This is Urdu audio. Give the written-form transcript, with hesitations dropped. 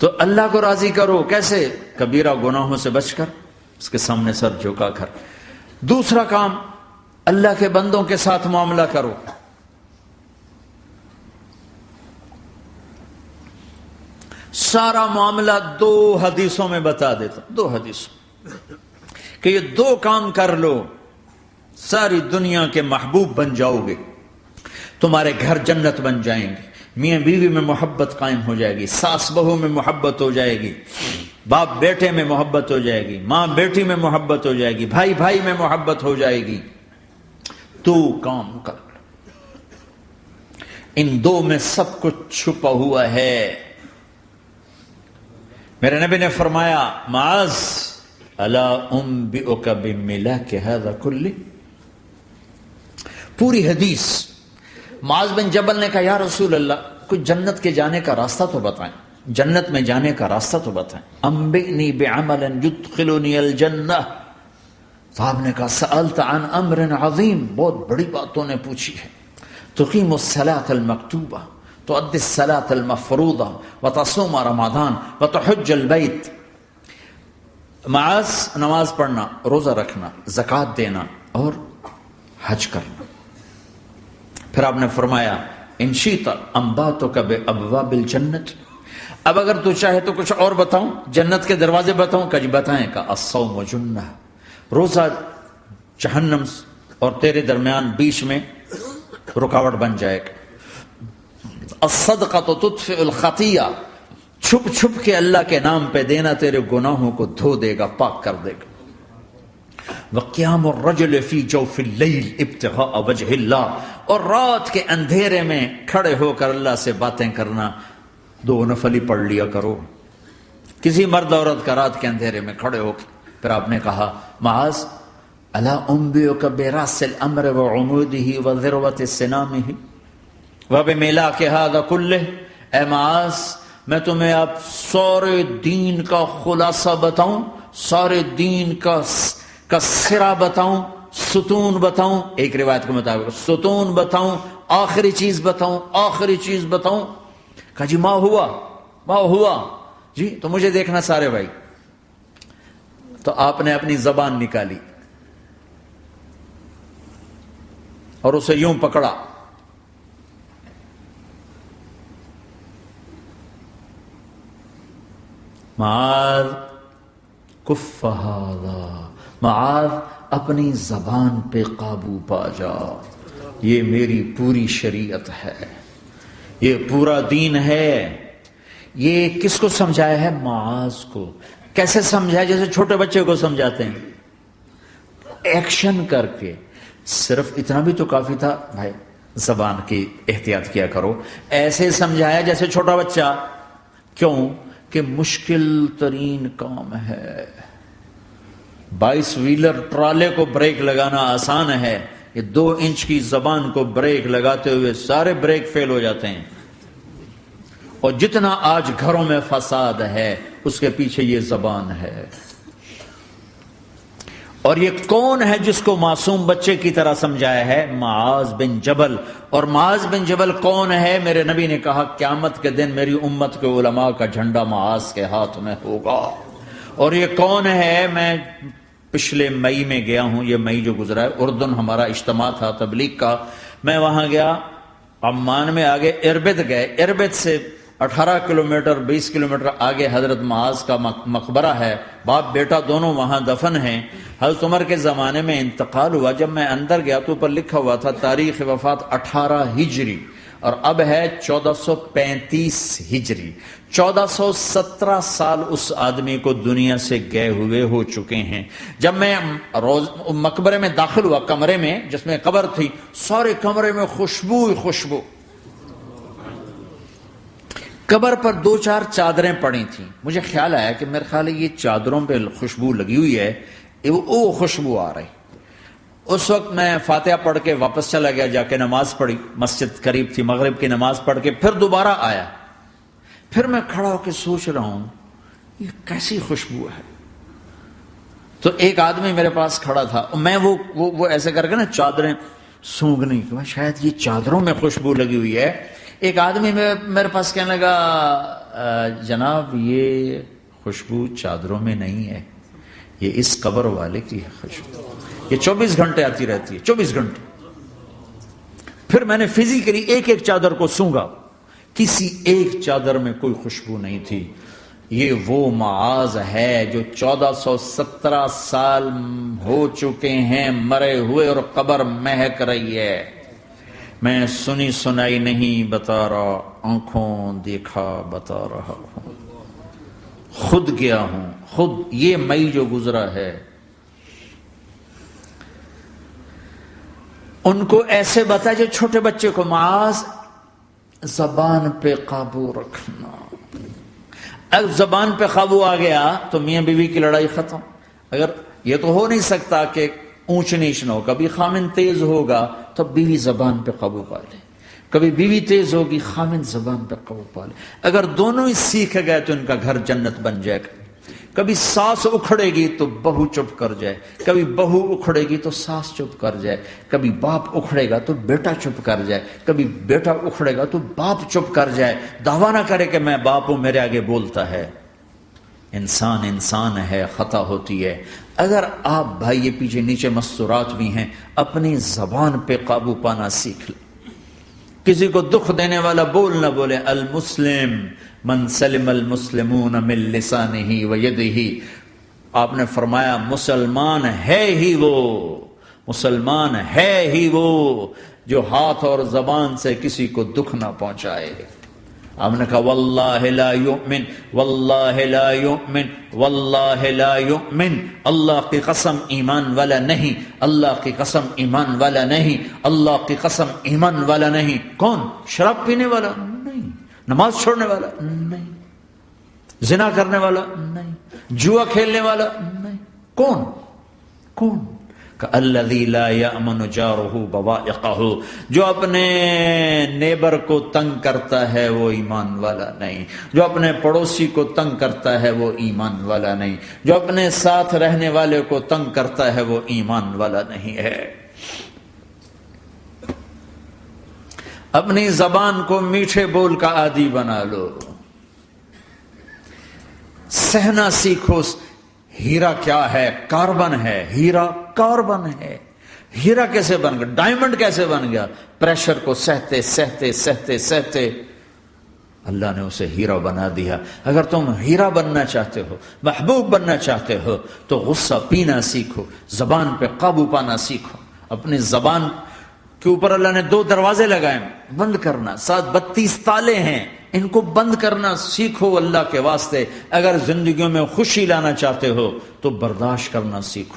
تو اللہ کو راضی کرو کیسے؟ کبیرہ گناہوں سے بچ کر، اس کے سامنے سر جھکا کر۔ دوسرا کام، اللہ کے بندوں کے ساتھ معاملہ کرو۔ سارا معاملہ 2 حدیثوں میں بتا دیتا ہوں، 2 حدیثوں کہ یہ 2 کام کر لو، ساری دنیا کے محبوب بن جاؤ گے، تمہارے گھر جنت بن جائیں گے، میاں بیوی میں محبت قائم ہو جائے گی، ساس بہو میں محبت ہو جائے گی، باپ بیٹے میں محبت ہو جائے گی، ماں بیٹی میں محبت ہو جائے گی، بھائی بھائی میں محبت ہو جائے گی۔ 2 کام کر لو، ان 2 میں سب کچھ چھپا ہوا ہے۔ میرے نبی نے فرمایا معاذ الا انبئک بملاک ھذا کلہ، پوری حدیث۔ معاذ بن جبل نے کہا یا رسول اللہ کچھ جنت کے جانے کا راستہ تو بتائیں، جنت میں جانے کا راستہ تو بتائیں۔ انبئنی بعمل یدخلنی الجنہ، صاحب نے کہا سألت عن امر عظیم، بہت بڑی باتوں نے پوچھی ہے۔ تقیم الصلاۃ المکتوبہ، تؤدی الصلاۃ المفروضہ، وتصوم رمضان، وتحج البیت۔ معاذ نماز پڑھنا، روزہ رکھنا، زکوٰۃ دینا اور حج کرنا۔ پھر آپ نے فرمایا ان شئت انبأتک بابواب الجنۃ، اب اگر تو چاہے تو کچھ اور بتاؤں، جنت کے دروازے بتاؤں؟ کہ جی بتائیں۔ کا الصوم جنہ، روزہ جہنم اور تیرے درمیان بیچ میں رکاوٹ بن جائے گا۔ الصدقۃ تطفئ الخطیہ، چھپ چھپ کے اللہ کے نام پہ دینا تیرے گناہوں کو دھو دے گا، پاک کر دے گا۔ وقیام الرجل فی جوف اللیل ابتغاء وجہ اللہ، اور رات کے اندھیرے میں کھڑے ہو کر اللہ سے باتیں کرنا۔ 2 نفل ہی پڑھ لیا کرو، کسی مرد عورت کا رات کے اندھیرے میں کھڑے ہو کے۔ پھر آپ نے کہا معاذ الا انبئک براس الامر وعمودہ وذروۃ سنامہ وبملاک ھذا کلہ، اے معاذ میں تمہیں اب سارے دین کا خلاصہ بتاؤں، سارے دین کا سرا بتاؤں، ستون بتاؤں، ایک روایت کے مطابق ستون بتاؤں، آخری چیز بتاؤں، آخری چیز بتاؤں؟ کہا جی ما ہوا جی، تو مجھے دیکھنا سارے بھائی۔ تو آپ نے اپنی زبان نکالی اور اسے یوں پکڑا، معاذ کف ھذا، معاذ اپنی زبان پہ قابو پا جا، یہ میری پوری شریعت ہے، یہ پورا دین ہے۔ یہ کس کو سمجھایا ہے؟ معاذ کو۔ کیسے سمجھایا؟ جیسے چھوٹے بچے کو سمجھاتے ہیں، ایکشن کر کے۔ صرف اتنا بھی تو کافی تھا بھائی، زبان کی احتیاط کیا کرو۔ ایسے سمجھایا جیسے چھوٹا بچہ۔ کیوں؟ کہ مشکل ترین کام ہے۔ 22 ویلر ٹرالے کو بریک لگانا آسان ہے، یہ 2 انچ کی زبان کو بریک لگاتے ہوئے سارے بریک فیل ہو جاتے ہیں۔ اور جتنا آج گھروں میں فساد ہے اس کے پیچھے یہ زبان ہے۔ اور یہ کون ہے جس کو معصوم بچے کی طرح سمجھایا ہے؟ معاذ بن جبل۔ اور معاذ بن جبل کون ہے؟ میرے نبی نے کہا قیامت کے دن میری امت کے علماء کا جھنڈا معاذ کے ہاتھ میں ہوگا۔ اور یہ کون ہے؟ میں پچھلے مئی میں گیا ہوں، یہ مئی جو گزرا ہے، اردن ہمارا اجتماع تھا تبلیغ کا، میں وہاں گیا، عمان میں آگے اربد گئے، اربد سے 18 کلومیٹر 20 کلومیٹر آگے حضرت معاذ کا مقبرہ ہے، باپ بیٹا دونوں وہاں دفن ہیں۔ حضرت عمر کے زمانے میں انتقال ہوا، جب میں اندر گیا تو اوپر لکھا ہوا تھا تاریخ وفات 18 ہجری، اور اب ہے 1435 ہجری۔ 1417 سال اس آدمی کو دنیا سے گئے ہوئے ہو چکے ہیں۔ جب میں مقبرے میں داخل ہوا، کمرے میں جس میں قبر تھی، سارے کمرے میں خوشبو ہی خوشبو۔ قبر پر 2-4 چادریں پڑی تھیں، مجھے خیال آیا کہ میرے خیال ہے یہ چادروں پہ خوشبو لگی ہوئی ہے، وہ خوشبو آ رہی۔ اس وقت میں فاتحہ پڑھ کے واپس چلا گیا، جا کے نماز پڑھی، مسجد قریب تھی، مغرب کی نماز پڑھ کے پھر دوبارہ آیا۔ پھر میں کھڑا ہو کے سوچ رہا ہوں یہ کیسی خوشبو ہے۔ تو ایک آدمی میرے پاس کھڑا تھا، میں وہ ایسے کر کے نا چادریں سونگھنے کی، شاید یہ چادروں میں خوشبو لگی ہوئی ہے۔ ایک آدمی میرے پاس کہنے لگا جناب یہ خوشبو چادروں میں نہیں ہے، یہ اس قبر والے کی ہے خوشبو، یہ 24 گھنٹے آتی رہتی ہے، 24 گھنٹے۔ پھر میں نے فزیکلی ایک ایک چادر کو سونگا، کسی ایک چادر میں کوئی خوشبو نہیں تھی۔ یہ وہ معاذ ہے جو 1417 سال ہو چکے ہیں مرے ہوئے اور قبر مہک رہی ہے۔ میں سنی سنائی نہیں بتا رہا، آنکھوں دیکھا بتا رہا ہوں، خود گیا ہوں، خود یہ مئی جو گزرا ہے۔ ان کو ایسے بتا جو چھوٹے بچے کو، معاذ زبان پہ قابو رکھنا، اگر زبان پہ قابو آ گیا تو میاں بیوی کی لڑائی ختم۔ اگر یہ تو ہو نہیں سکتا کہ اونچ نیچ نہ ہو، کبھی خامن تیز ہوگا تو بیوی زبان پہ قابو پا لے، کبھی بیوی تیز ہوگی خامن زبان پہ قابو پا لے۔ اگر دونوں ہی سیکھ گئے تو ان کا گھر جنت بن جائے گا۔ کبھی ساس اکھڑے گی تو بہو چپ کر جائے، کبھی بہو اکھڑے گی تو ساس چپ کر جائے، کبھی باپ اکھڑے گا تو بیٹا چپ کر جائے، کبھی بیٹا اکھڑے گا تو باپ چپ کر جائے، دعویٰ نہ کرے کہ میں باپ ہوں میرے آگے بولتا ہے۔ انسان انسان ہے، خطا ہوتی ہے۔ اگر آپ بھائی یہ پیچھے نیچے مستورات بھی ہیں، اپنی زبان پہ قابو پانا سیکھ لیں۔ کسی کو دکھ دینے والا بول نہ بولے۔ المسلم من سلم المسلمون من لسانہ و یدہ، آپ نے فرمایا مسلمان ہے ہی وہ، مسلمان ہے ہی وہ جو ہاتھ اور زبان سے کسی کو دکھ نہ پہنچائے۔ آپ نے کہا واللہ لا یؤمن، واللہ لا یؤمن، واللہ لا یؤمن، اللہ کی قسم ایمان والا نہیں، اللہ کی قسم ایمان والا نہیں، اللہ کی قسم ایمان والا نہیں۔ کون؟ شراب پینے والا نہیں، نماز چھوڑنے والا نہیں، زنا کرنے والا نہیں، جوا کھیلنے والا نہیں۔ کون؟ کون؟ الذی لا یأمن جارہ بوائقہ، جو اپنے نیبر کو تنگ کرتا ہے وہ ایمان والا نہیں، جو اپنے پڑوسی کو تنگ کرتا ہے وہ ایمان والا نہیں، جو اپنے ساتھ رہنے والے کو تنگ کرتا ہے وہ ایمان والا نہیں ہے۔ اپنی زبان کو میٹھے بول کا عادی بنا لو، سہنا سیکھو۔ ہیرا کیا ہے؟ کاربن ہے، ہیرا کاربن ہے۔ ہیرا کیسے بن گیا؟ ڈائمنڈ کیسے بن گیا؟ پریشر کو سہتے سہتے سہتے سہتے اللہ نے اسے ہیرا بنا دیا۔ اگر تم ہیرا بننا چاہتے ہو، محبوب بننا چاہتے ہو تو غصہ پینا سیکھو، زبان پہ قابو پانا سیکھو۔ اپنی زبان کے اوپر اللہ نے 2 دروازے لگائے، بند کرنا، 32 تالے ہیں، ان کو بند کرنا سیکھو اللہ کے واسطے۔ اگر زندگیوں میں خوشی لانا چاہتے ہو تو برداشت کرنا سیکھو۔